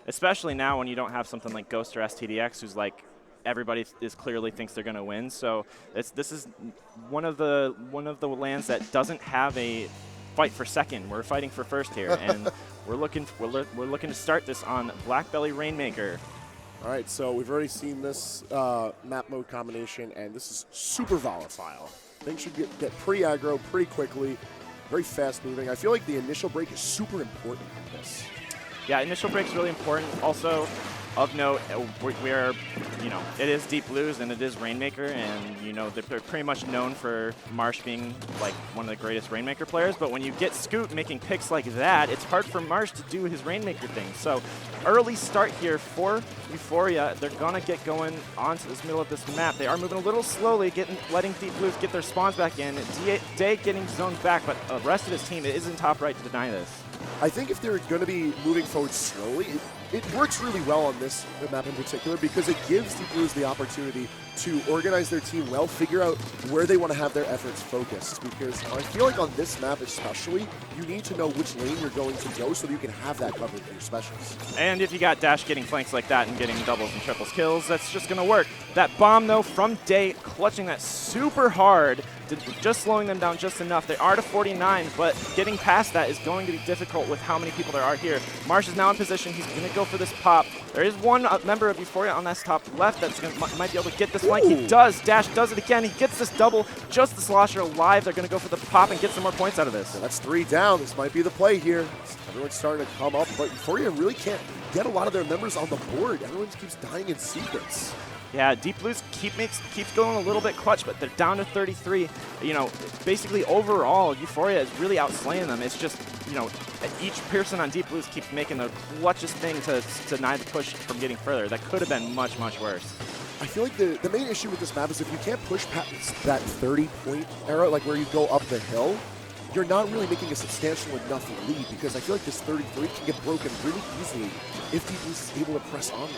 especially now when you don't have something like Ghost or STDX, who's like everybody is clearly thinks they're going to win. So this is one of the lands that doesn't have a fight for second. We're fighting for first here, and we're looking to start this on Black Belly Rainmaker. All right, so we've already seen this map mode combination, and this is super volatile. Things should get pretty aggro pretty quickly, very fast moving. I feel like the initial break is super important in this. Yeah, initial break is really important. Also, of note, we are, it is Deep Blues and it is Rainmaker, and they're pretty much known for Marsh being like one of the greatest Rainmaker players. But when you get Scoot making picks like that, it's hard for Marsh to do his Rainmaker thing. So early start here for Euphoria. They're gonna get going onto this middle of this map. They are moving a little slowly, letting Deep Blues get their spawns back in. Day getting zoned back, but the rest of his team is in top right to deny this. I think if they're going to be moving forward slowly, it works really well on this map in particular because it gives Deep Blues the opportunity to organize their team well, figure out where they want to have their efforts focused. Because I feel like on this map especially, you need to know which lane you're going to go so that you can have that covered for your specials. And if you got Dash getting flanks like that and getting doubles and triples kills, that's just going to work. That bomb, though, from Day, clutching that super hard, just slowing them down just enough. They are to 49, but getting past that is going to be difficult with how many people there are here. Marsh is now in position. He's going to go for this pop. There is one member of Euphoria on that top left that's might be able to get this flank. He does. Dash does it again. He gets this double. Just the Slosher alive. They're going to go for the pop and get some more points out of this. Yeah, that's 3 down. This might be the play here. Everyone's starting to come up, but Euphoria really can't get a lot of their members on the board. Everyone keeps dying in sequence. Yeah, Deep Blues keeps going a little bit clutch, but they're down to 33. Basically overall, Euphoria is really outslaying them. It's just, each person on Deep Blues keeps making the clutchest thing to deny the push from getting further. That could have been much, much worse. I feel like the main issue with this map is if you can't push past that 30-point era, like where you go up the hill, you're not really making a substantial enough lead because I feel like this 33 can get broken really easily if Deep Blues is able to press onward.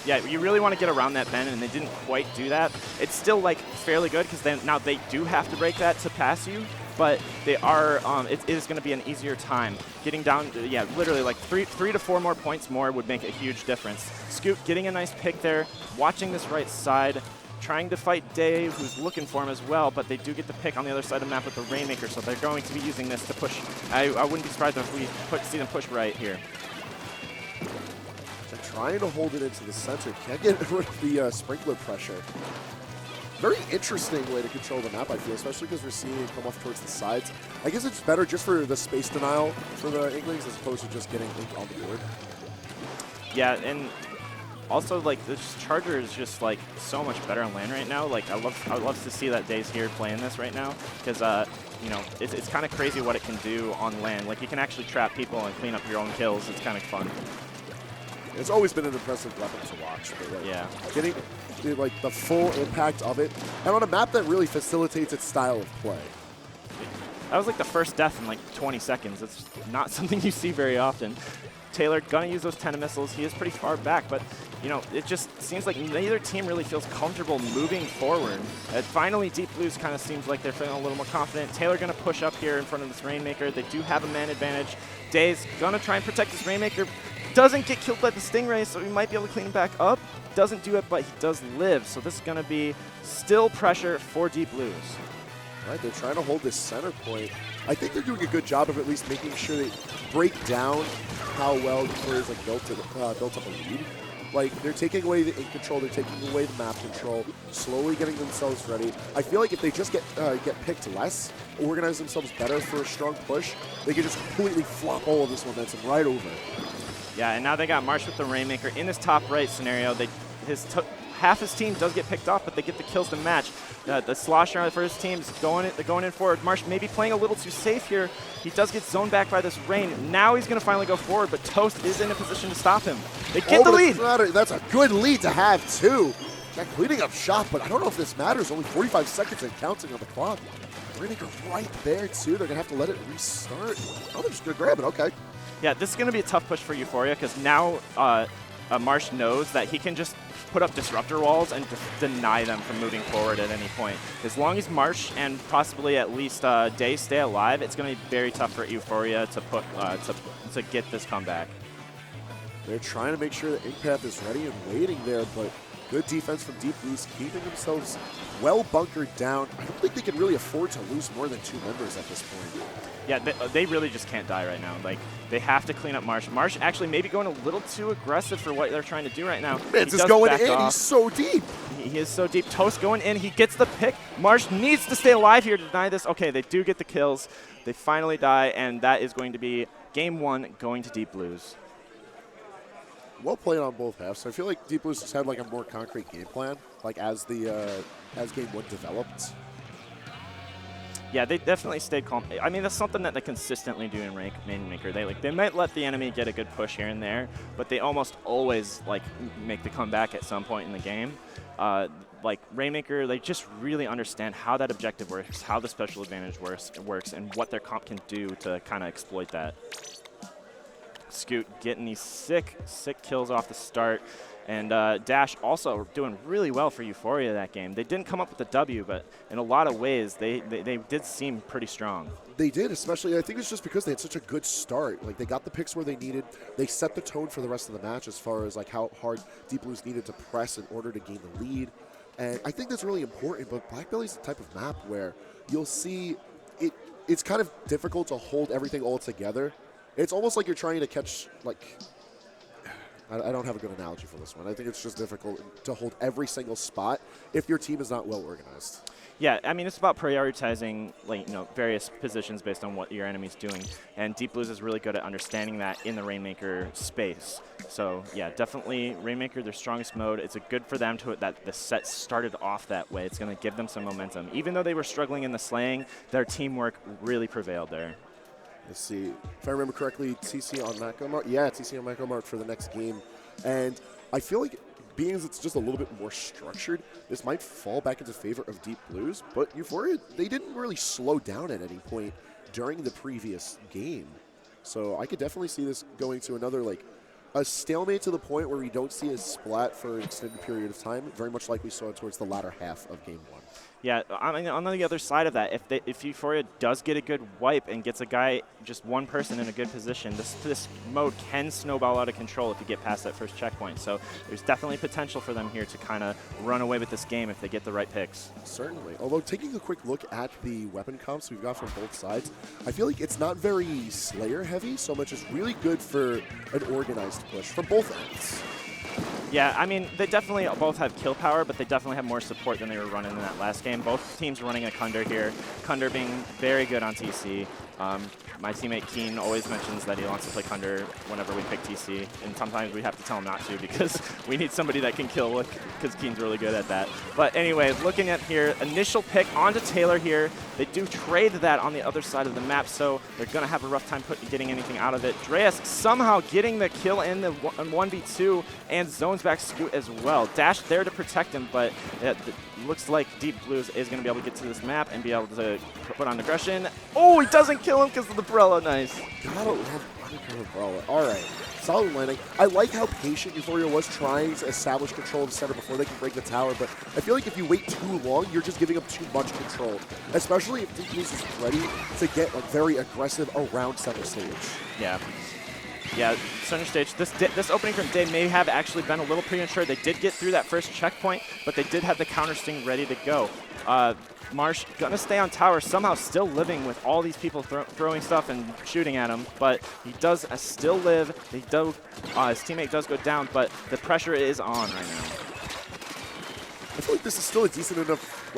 Yeah, you really want to get around that bend, and they didn't quite do that. It's still like fairly good because now they do have to break that to pass you, but they are. It is going to be an easier time getting down. Yeah, literally like three to four more points more would make a huge difference. Scoot getting a nice pick there, watching this right side. Trying to fight Dave, who's looking for him as well, but they do get the pick on the other side of the map with the Rainmaker, so they're going to be using this to push. I wouldn't be surprised if we see them push right here. They're trying to hold it into the center. Can't get rid of the sprinkler pressure. Very interesting way to control the map, I feel, especially because we're seeing it come off towards the sides. I guess it's better just for the space denial for the Inklings as opposed to just getting Ink on the board. Yeah, and also, like, this Charger is just, like, so much better on lane right now. Like, I love to see that Dave's here playing this right now because, it's kind of crazy what it can do on land. Like, you can actually trap people and clean up your own kills. It's kind of fun. It's always been an impressive weapon to watch. But, like, yeah. Getting, like, the full impact of it, and on a map that really facilitates its style of play. That was, like, the first death in, like, 20 seconds. It's not something you see very often. Taylor gonna use those 10 missiles. He is pretty far back, but it just seems like neither team really feels comfortable moving forward. And finally, Deep Blues kind of seems like they're feeling a little more confident. Taylor gonna push up here in front of this Rainmaker. They do have a man advantage. Day's gonna try and protect this Rainmaker. Doesn't get killed by the Stingray, so he might be able to clean him back up. Doesn't do it, but he does live. So this is gonna be still pressure for Deep Blues. All right, they're trying to hold this center point. I think they're doing a good job of at least making sure they break down how well Euphoria's like built up a lead. Like, they're taking away the ink control, they're taking away the map control, slowly getting themselves ready. I feel like if they just get picked less, organize themselves better for a strong push, they can just completely flop all of this momentum right over. Yeah, and now they got Marsh with the Rainmaker in this top right scenario. Half his team does get picked off, but they get the kills to match. The Slosher for his team is going in forward. Marsh maybe playing a little too safe here. He does get zoned back by this Rain. Now he's going to finally go forward, but Toast is in a position to stop him. They get the lead. That's a good lead to have, too. Jack cleaning up shot, but I don't know if this matters. Only 45 seconds and counting on the clock. Rainmaker right there, too. They're going to have to let it restart. Oh, they're just going to grab it. Okay. Yeah, this is going to be a tough push for Euphoria because now Marsh knows that he can just put up disruptor walls and deny them from moving forward at any point. As long as Marsh and possibly at least Day stay alive, it's going to be very tough for Euphoria to get this comeback. They're trying to make sure that Inkpath is ready and waiting there, but good defense from Deep Blues, keeping themselves well bunkered down. I don't think they can really afford to lose more than 2 members at this point. Yeah, they really just can't die right now. Like, they have to clean up Marsh. Marsh actually maybe going a little too aggressive for what they're trying to do right now. It's just going in. He's so deep. He is so deep. Toast going in. He gets the pick. Marsh needs to stay alive here to deny this. Okay, they do get the kills. They finally die, and that is going to be game 1 going to Deep Blues. Well played on both halves. I feel like Deep Blues has had like a more concrete game plan, like as game 1 developed. Yeah, they definitely stayed calm. I mean, that's something that they consistently do in Rainmaker. They might let the enemy get a good push here and there, but they almost always like make the comeback at some point in the game. Like Rainmaker, they just really understand how that objective works, how the special advantage works, and what their comp can do to kind of exploit that. Scoot getting these sick kills off the start. And Dash also doing really well for Euphoria that game. They didn't come up with the W, but in a lot of ways, they did seem pretty strong. They did, especially, I think it's just because they had such a good start. Like, they got the picks where they needed. They set the tone for the rest of the match as far as, like, how hard Deep Blues needed to press in order to gain the lead. And I think that's really important, but Black Belly's the type of map where you'll see it's kind of difficult to hold everything all together. It's almost like you're trying to catch, like, I don't have a good analogy for this one. I think it's just difficult to hold every single spot if your team is not well organized. Yeah, I mean, it's about prioritizing, like, various positions based on what your enemy's doing. And Deep Blues is really good at understanding that in the Rainmaker space. So, yeah, definitely Rainmaker, their strongest mode. It's good for them that the set started off that way. It's going to give them some momentum. Even though they were struggling in the slaying, their teamwork really prevailed there. Let's see. If I remember correctly, TC on Mako Mark. Yeah, TC on Mako Mark for the next game. And I feel like being as it's just a little bit more structured, this might fall back into favor of Deep Blues. But Euphoria, they didn't really slow down at any point during the previous game. So I could definitely see this going to another, like, a stalemate to the point where we don't see a splat for an extended period of time, very much like we saw towards the latter half of game 1. Yeah, I mean, on the other side of that, if Euphoria does get a good wipe and gets a guy, just one person in a good position, this mode can snowball out of control if you get past that first checkpoint. So there's definitely potential for them here to kind of run away with this game if they get the right picks. Certainly. Although taking a quick look at the weapon comps we've got from both sides, I feel like it's not very Slayer heavy so much as really good for an organized push from both ends. Yeah, I mean, they definitely both have kill power, but they definitely have more support than they were running in that last game. Both teams running a Kunder here. Kunder being very good on TC. My teammate Keen always mentions that he wants to play Kunder whenever we pick TC, and sometimes we have to tell him not to because we need somebody that can kill because Keen's really good at that. But anyway, looking at here, initial pick onto Taylor here. They do trade that on the other side of the map, so they're going to have a rough time getting anything out of it. Dreas somehow getting the kill in the 1v2 and zones back Scoot as well. Dash there to protect him, but it looks like Deep Blues is going to be able to get to this map and be able to put on aggression. Oh, he doesn't kill him because of the Umbrella. Nice. Gotta love Umbrella. All right. Solid landing. I like how patient Euphoria was trying to establish control of the center before they can break the tower, but I feel like if you wait too long, you're just giving up too much control, especially if Deep Blues is ready to get like very aggressive around center stage. Yeah. Yeah, center stage, this opening from Day may have actually been a little premature. They did get through that first checkpoint, but they did have the counter sting ready to go. Marsh gonna stay on tower, somehow still living with all these people throwing stuff and shooting at him, but he does still live. His teammate does go down, but the pressure is on right now. I feel like this is still a decent enough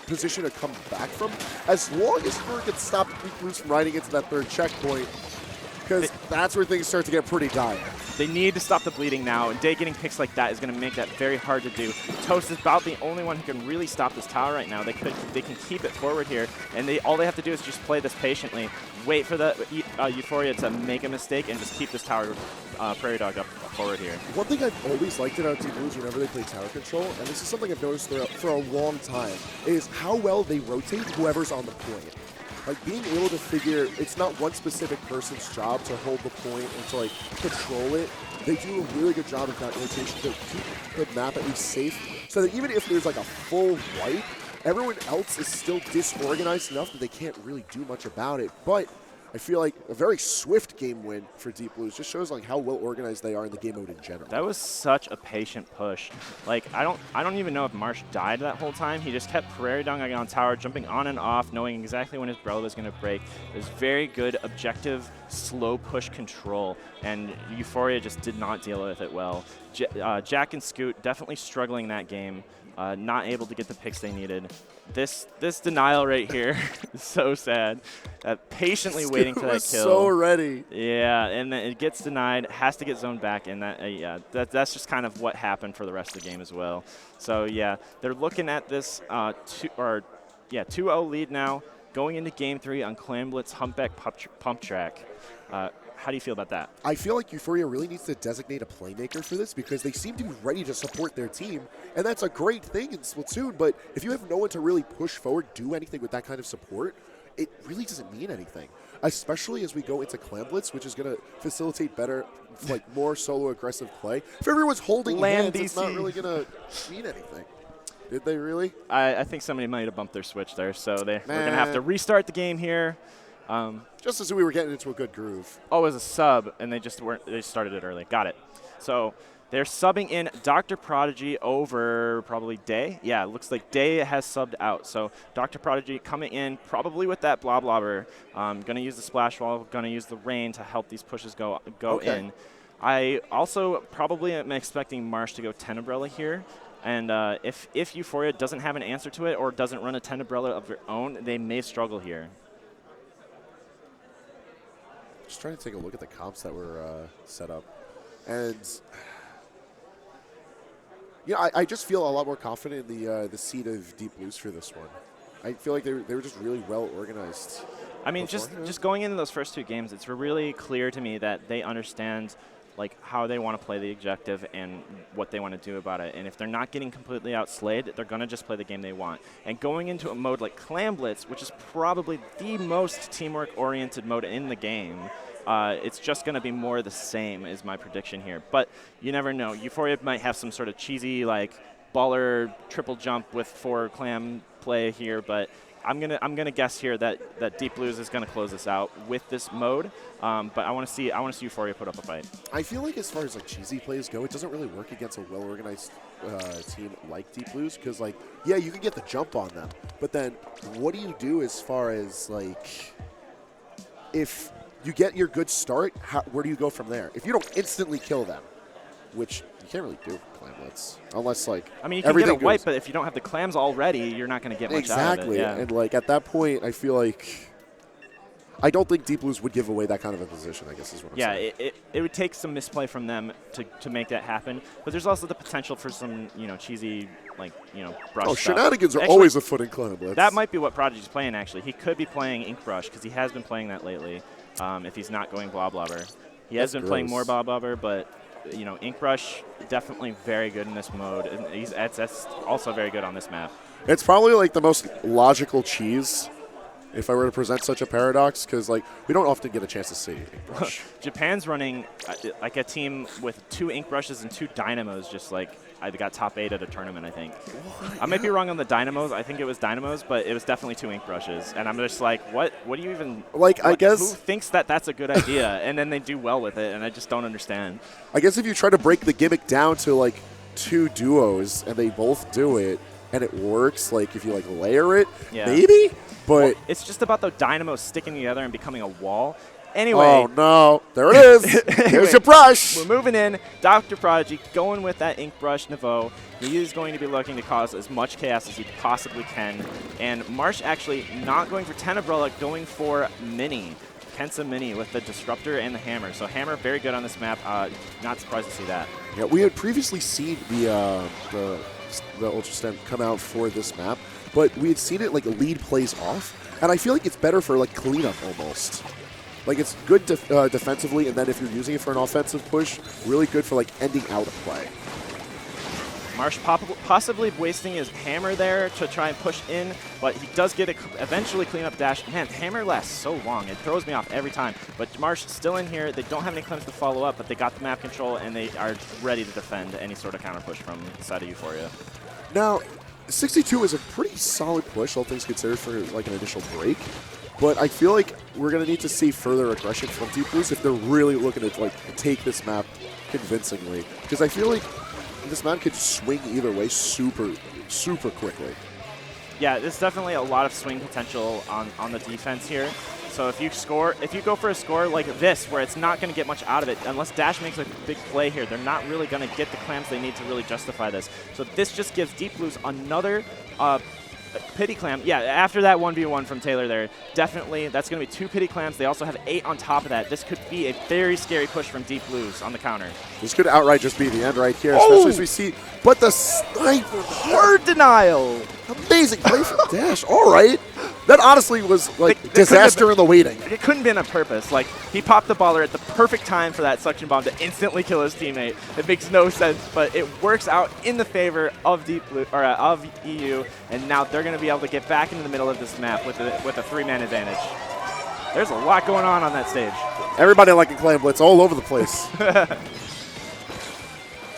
position to come back from, as long as Fur can stop Deep Blues from riding into that third checkpoint, because that's where things start to get pretty dire. They need to stop the bleeding now, and Day getting picks like that is going to make that very hard to do. Toast is about the only one who can really stop this tower right now. They can keep it forward here, and all they have to do is just play this patiently, wait for the Euphoria to make a mistake, and just keep this tower Prairie Dog up forward here. One thing I've always liked about Deep Blues whenever they play tower control, and this is something I've noticed for a long time, is how well they rotate whoever's on the point. Like, being able to figure, it's not one specific person's job to hold the point and to, control it. They do a really good job of that rotation to keep the map at least safe, so that even if there's, a full wipe, everyone else is still disorganized enough that they can't really do much about it. But I feel like a very swift game win for Deep Blues just shows like how well organized they are in the game mode in general. That was such a patient push. Like I don't even know if Marsh died that whole time. He just kept prairie donging on tower, jumping on and off, knowing exactly when his Brella was going to break. It was very good, objective, slow push control, and Euphoria just did not deal with it well. Jack and Scoot definitely struggling that game, not able to get the picks they needed. This denial right here is so sad. Patiently waiting for that kill. So ready. Yeah, and then it gets denied, has to get zoned back, and that's just kind of what happened for the rest of the game as well. So yeah, they're looking at this 2-0 lead now, going into Game 3 on Clamblitz Humpback Pump Track. How do you feel about that? I feel like Euphoria really needs to designate a playmaker for this because they seem to be ready to support their team, and that's a great thing in Splatoon, but if you have no one to really push forward, do anything with that kind of support, it really doesn't mean anything, especially as we go into Clamblitz, which is going to facilitate better, like more solo aggressive play. If everyone's holding hands, it's not really going to mean anything. Did they really? I think somebody might have bumped their switch there, so we're going to have to restart the game here. Just as we were getting into a good groove. Oh, it was a sub, and they started it early. Got it. So they're subbing in Dr. Prodigy over probably Day. Yeah, it looks like Day has subbed out. So Dr. Prodigy coming in probably with that Bloblobber. Going to use the Splash Wall, going to use the rain to help these pushes go in. I also probably am expecting Marsh to go 10 Umbrella here. And if Euphoria doesn't have an answer to it or doesn't run a 10 Umbrella of their own, they may struggle here. Just trying to take a look at the comps that were set up. And I just feel a lot more confident in the seed of Deep Blues for this one. I feel like they were just really well organized. I mean, just going into those first 2 games, it's really clear to me that they understand like how they want to play the objective and what they want to do about it. And if they're not getting completely outslayed, they're going to just play the game they want. And going into a mode like Clamblitz, which is probably the most teamwork-oriented mode in the game, it's just going to be more the same is my prediction here. But you never know. Euphoria might have some sort of cheesy like baller triple jump with 4 clam play here, but I'm gonna guess here that Deep Blues is gonna close this out with this mode. But I want to see Euphoria put up a fight. I feel like as far as like cheesy plays go, it doesn't really work against a well-organized team like Deep Blues because like yeah, you can get the jump on them, but then what do you do as far as like if you get your good start, where do you go from there? If you don't instantly kill them, which you can't really do with Clamblitz, unless like I mean, you can get a wipe, but if you don't have the clams already, you're not going to get much out of it. Yeah. And like at that point, I feel like I don't think Deep Blues would give away that kind of a position, I guess is what I'm saying. Yeah, it would take some misplay from them to make that happen, but there's also the potential for some cheesy like brush stuff. Shenanigans are always afoot in Clamblitz. That might be what Prodigy's playing actually. He could be playing Ink Brush because he has been playing that lately. If he's not going Bloblobber, he has been playing more Bloblobber, but Ink Brush definitely very good in this mode, and that's also very good on this map. It's probably like the most logical cheese, if I were to present such a paradox, because like we don't often get a chance to see Ink Brush. Japan's running like a team with 2 Ink Brushes and 2 Dynamos, just like I got top 8 at a tournament, I think. I might be wrong on the Dynamos. I think it was Dynamos, but it was definitely 2 Ink Brushes. And I'm just like, what do you even like? I guess who thinks that that's a good idea, and then they do well with it, and I just don't understand. I guess if you try to break the gimmick down to like 2 duos and they both do it and it works, like if you like layer it, maybe. But it's just about the dynamos sticking together and becoming a wall. Anyway. Oh, no. There it is. There's your brush. We're moving in. Dr. Prodigy going with that Ink Brush Nouveau. He is going to be looking to cause as much chaos as he possibly can. And Marsh actually not going for 10 Umbrella, going for Mini. Kensa Mini with the Disruptor and the Hammer. So Hammer, very good on this map. Not surprised to see that. Yeah, we had previously seen the Ultra Stem come out for this map, but we had seen it like lead plays off. And I feel like it's better for like cleanup almost. Like, it's good defensively, and then if you're using it for an offensive push, really good for, like, ending out a play. Marsh possibly wasting his hammer there to try and push in, but he does get eventually clean up dash. Man, hammer lasts so long. It throws me off every time. But Marsh still in here. They don't have any claims to follow up, but they got the map control, and they are ready to defend any sort of counter push from the side of Euphoria. Now, 62 is a pretty solid push, all things considered, for, like, an initial break. But I feel like we're going to need to see further aggression from Deep Blues if they're really looking to like take this map convincingly. Because I feel like this map could swing either way super quickly. Yeah, there's definitely a lot of swing potential on the defense here. So if you go for a score like this, where it's not going to get much out of it, unless Dash makes a big play here, they're not really going to get the clams they need to really justify this. So this just gives Deep Blues another pity clam. Yeah, after that 1v1 from Taylor there, definitely that's going to be 2 pity clams. They also have 8 on top of that. This could be a very scary push from Deep Blues on the counter. This could outright just be the end right here, especially as we see. But the sniper. Hard denial. Amazing play from Dash. All right. That honestly was like disaster in the waiting. It couldn't have been on purpose. Like, he popped the baller at the perfect time for that suction bomb to instantly kill his teammate. It makes no sense, but it works out in the favor of Deep Blue, or of EU, and now they're going to be able to get back into the middle of this map with a 3-man advantage. There's a lot going on that stage. Everybody liking Clam Blitz all over the place.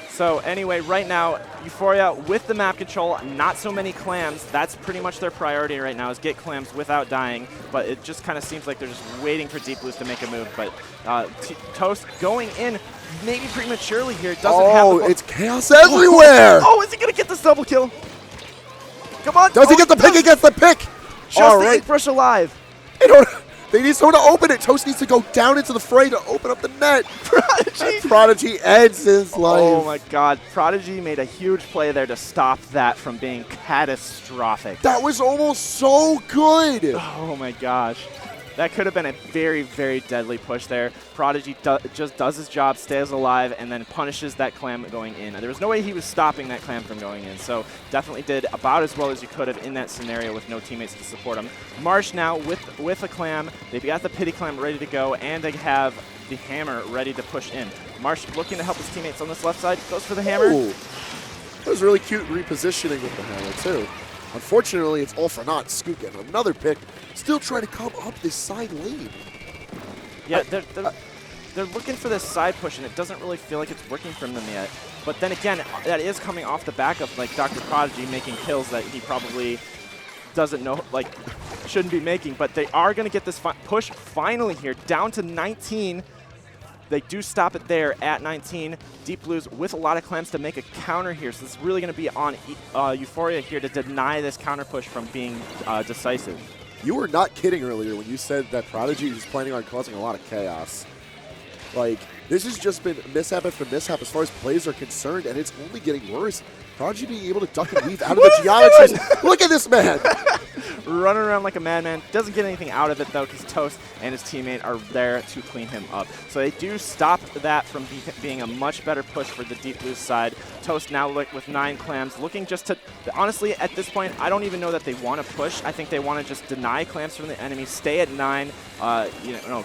So anyway, right now, Euphoria with the map control, not so many clams. That's pretty much their priority right now, is get clams without dying. But it just kind of seems like they're just waiting for Deep Blues to make a move. But Toast going in maybe prematurely here. Doesn't have the it's chaos everywhere. Oh, is he going to get this double kill? Come on. Does he get the pick? He gets the pick. Just all the right. ink brush alive. They need someone to open it. Toast needs to go down into the fray to open up the net. Prodigy. Prodigy ends his life. Oh my God. Prodigy made a huge play there to stop that from being catastrophic. That was almost so good. Oh my gosh. That could have been a very, very deadly push there. Prodigy just does his job, stays alive, and then punishes that clam going in. There was no way he was stopping that clam from going in, so definitely did about as well as you could have in that scenario with no teammates to support him. Marsh now with a clam. They've got the pity clam ready to go, and they have the hammer ready to push in. Marsh looking to help his teammates on this left side, goes for the hammer. Ooh. That was really cute repositioning with the hammer, too. Unfortunately, it's all for naught. Scoot getting another pick. Still trying to come up this side lane. Yeah, they're looking for this side push, and it doesn't really feel like it's working for them yet. But then again, that is coming off the back of like Dr. Prodigy making kills that he probably doesn't know, like, shouldn't be making. But they are going to get this push finally here, down to 19. They do stop it there at 19. Deep Blues with a lot of clams to make a counter here. So it's really going to be on Euphoria here to deny this counter push from being decisive. You were not kidding earlier when you said that Prodigy is planning on causing a lot of chaos. Like, this has just been mishap after mishap as far as plays are concerned, and it's only getting worse. Prodigy being able to duck and weave out of the geometries. Look at this man. Running around like a madman. Doesn't get anything out of it, though, because Toast and his teammate are there to clean him up. So they do stop that from being a much better push for the Deep Blues side. Toast now with 9 clams, looking just to, honestly, at this point, I don't even know that they want to push. I think they want to just deny clams from the enemy, stay at 9,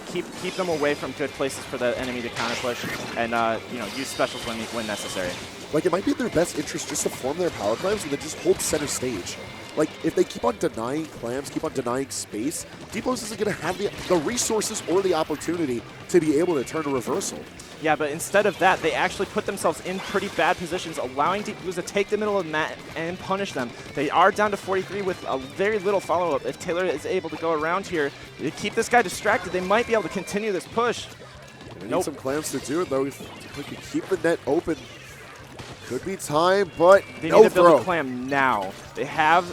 keep them away from good places for the enemy to counter push, and use specials when necessary. Like, it might be in their best interest just to form their power clams and then just hold center stage. Like, if they keep on denying clams, keep on denying space, Deep Blues isn't going to have the resources or the opportunity to be able to turn a reversal. Yeah, but instead of that, they actually put themselves in pretty bad positions, allowing Deep Blues to take the middle of the mat and punish them. They are down to 43 with a very little follow-up. If Taylor is able to go around here, to keep this guy distracted, they might be able to continue this push. They need some clams to do it, though. If we could keep the net open, could be time, but they no need to build throw. a clam now. They have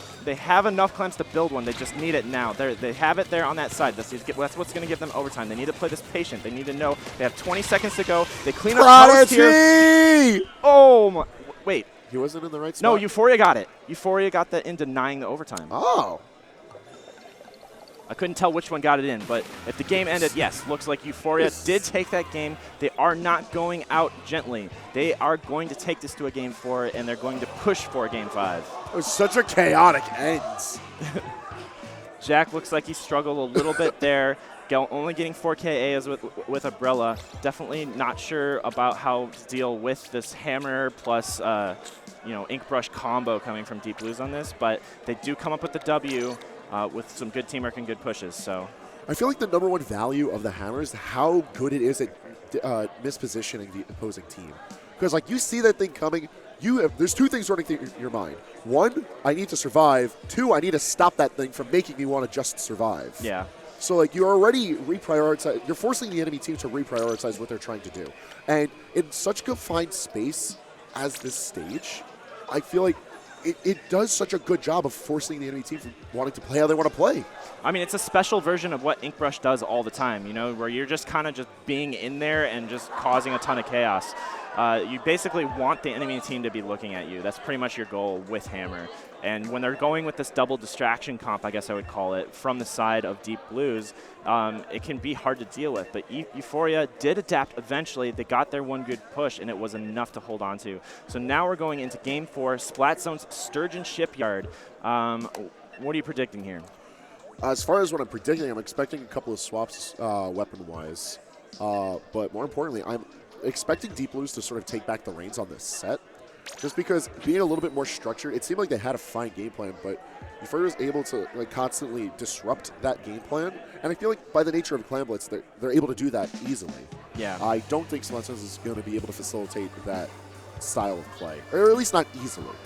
enough clams to build one. They just need it now. They have it there on that side. That's what's going to give them overtime. They need to play this patient. They need to know they have 20 seconds to go. They clean up Toast here. Oh my! Wait. He wasn't in the right spot. No, Euphoria got it. Euphoria got that in denying the overtime. Oh. I couldn't tell which one got it in, but if the game ended, yes, looks like Euphoria did take that game. They are not going out gently. They are going to take this to a Game 4, and they're going to push for Game 5. It was such a chaotic end. Jack looks like he struggled a little bit there. Only getting 4 KAs with Umbrella. Definitely not sure about how to deal with this hammer plus ink brush combo coming from Deep Blues on this, but they do come up with the W. With some good teamwork and good pushes. So I feel like the #1 value of the hammer is how good it is at mispositioning the opposing team. Because like you see that thing coming, there's 2 things running through your mind. 1, I need to survive. 2, I need to stop that thing from making me want to just survive. Yeah. So like you're already you're forcing the enemy team to reprioritize what they're trying to do. And in such confined space as this stage, I feel like it does such a good job of forcing the enemy team from wanting to play how they want to play. I mean, it's a special version of what Inkbrush does all the time, you know, where you're just kind of just being in there and just causing a ton of chaos. You basically want the enemy team to be looking at you. That's pretty much your goal with Hammer. And when they're going with this double distraction comp, I guess I would call it, from the side of Deep Blues, it can be hard to deal with. But Euphoria did adapt eventually. They got their one good push, and it was enough to hold on to. So now we're going into Game 4, Splat Zone's Sturgeon Shipyard. What are you predicting here? As far as what I'm predicting, I'm expecting a couple of swaps weapon-wise. But more importantly, I'm expecting Deep Blues to sort of take back the reins on this set. Just because being a little bit more structured, it seemed like they had a fine game plan, but Euphoria was able to like constantly disrupt that game plan. And I feel like by the nature of Clan Blitz, they're able to do that easily. Yeah. I don't think Splatoon is going to be able to facilitate that style of play, or at least not easily.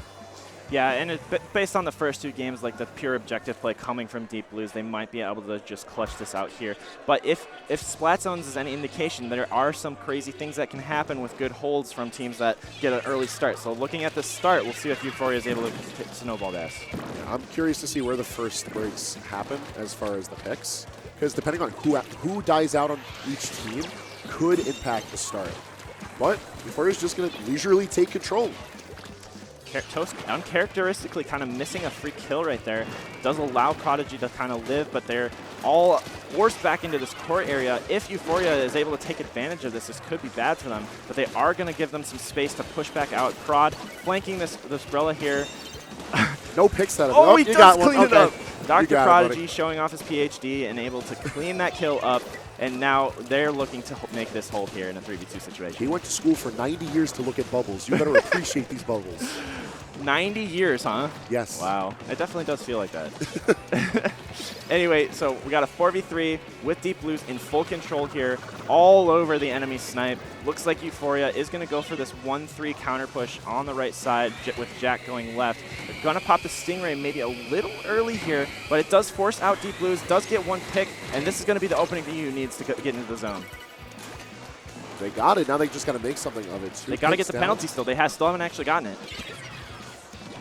Yeah, and based on the first two games, like the pure objective play coming from Deep Blues, they might be able to just clutch this out here. But if Splat Zones is any indication, there are some crazy things that can happen with good holds from teams that get an early start. So looking at the start, we'll see if Euphoria is able to snowball this. Yeah, I'm curious to see where the first breaks happen as far as the picks, because depending on who dies out on each team could impact the start. But Euphoria is just going to leisurely take control. Toast uncharacteristically kind of missing a free kill right there. Does allow Prodigy to kind of live, but they're all forced back into this court area. If Euphoria is able to take advantage of this, this could be bad for them, but they are going to give them some space to push back out. Prod flanking this Brella here. No picks out of it. Oh, he does clean it up. Okay. Dr. Prodigy showing off his PhD and able to clean that kill up. And now they're looking to make this hold here in a 3v2 situation. He went to school for 90 years to look at bubbles. You better appreciate these bubbles. 90 years, huh? Yes. Wow. It definitely does feel like that. Anyway, so we got a 4v3 with Deep Blues in full control here, all over the enemy snipe. Looks like Euphoria is going to go for this 1-3 counter push on the right side with Jack going left. They're going to pop the Stingray maybe a little early here, but it does force out Deep Blues, does get one pick, and this is going to be the opening that you needs to get into the zone. They got it. Now they just got to make something of it. They got to get the penalty still. They still haven't actually gotten it.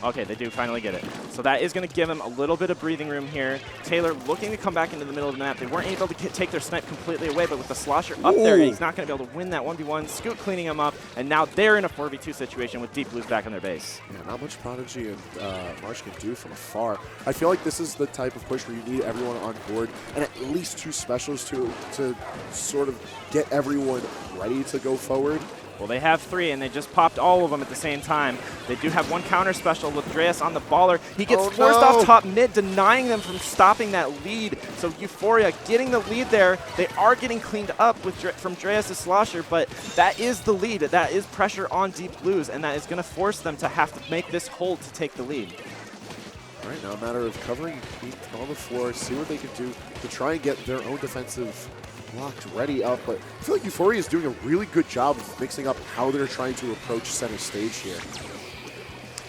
Okay, they do finally get it. So that is going to give them a little bit of breathing room here. Taylor looking to come back into the middle of the map. They weren't able to take their snipe completely away, but with the slosher up there, he's not going to be able to win that 1v1. Scoot cleaning him up, and now they're in a 4v2 situation with Deep Blues back on their base. Yeah, not much Prodigy and Marsh can do from afar. I feel like this is the type of push where you need everyone on board and at least two specials to sort of get everyone ready to go forward. Well, they have three, and they just popped all of them at the same time. They do have one counter special with Dreas on the baller. He gets forced off top mid, denying them from stopping that lead. So Euphoria getting the lead there. They are getting cleaned up from Dreas' slosher, but that is the lead. That is pressure on Deep Blues, and that is going to force them to have to make this hold to take the lead. All right, now a matter of covering on the floor, see what they can do to try and get their own defensive blocked ready up, but I feel like Euphoria is doing a really good job of mixing up how they're trying to approach center stage here.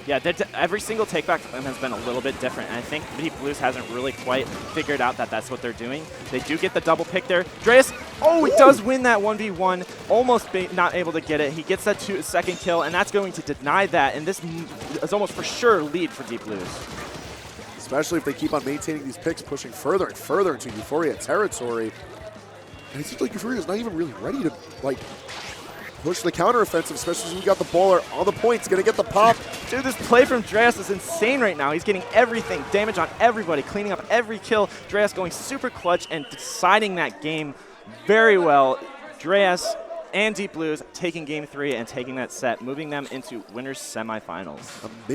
Yeah, every single takeback for them has been a little bit different, and I think Deep Blues hasn't really quite figured out that that's what they're doing. They do get the double pick there. Dreas, oh, he does win that 1v1, almost not able to get it. He gets that second kill, and that's going to deny that, and this is almost for sure lead for Deep Blues. Especially if they keep on maintaining these picks, pushing further and further into Euphoria territory. And it seems like Euphoria is not even really ready to like push the counteroffensive, especially as we got the baller on the points, gonna get the pop. Dude, this play from Dreas is insane right now. He's getting everything, damage on everybody, cleaning up every kill. Dreas going super clutch and deciding that game very well. Dreas and Deep Blues taking game 3 and taking that set, moving them into winners semifinals. Amazing.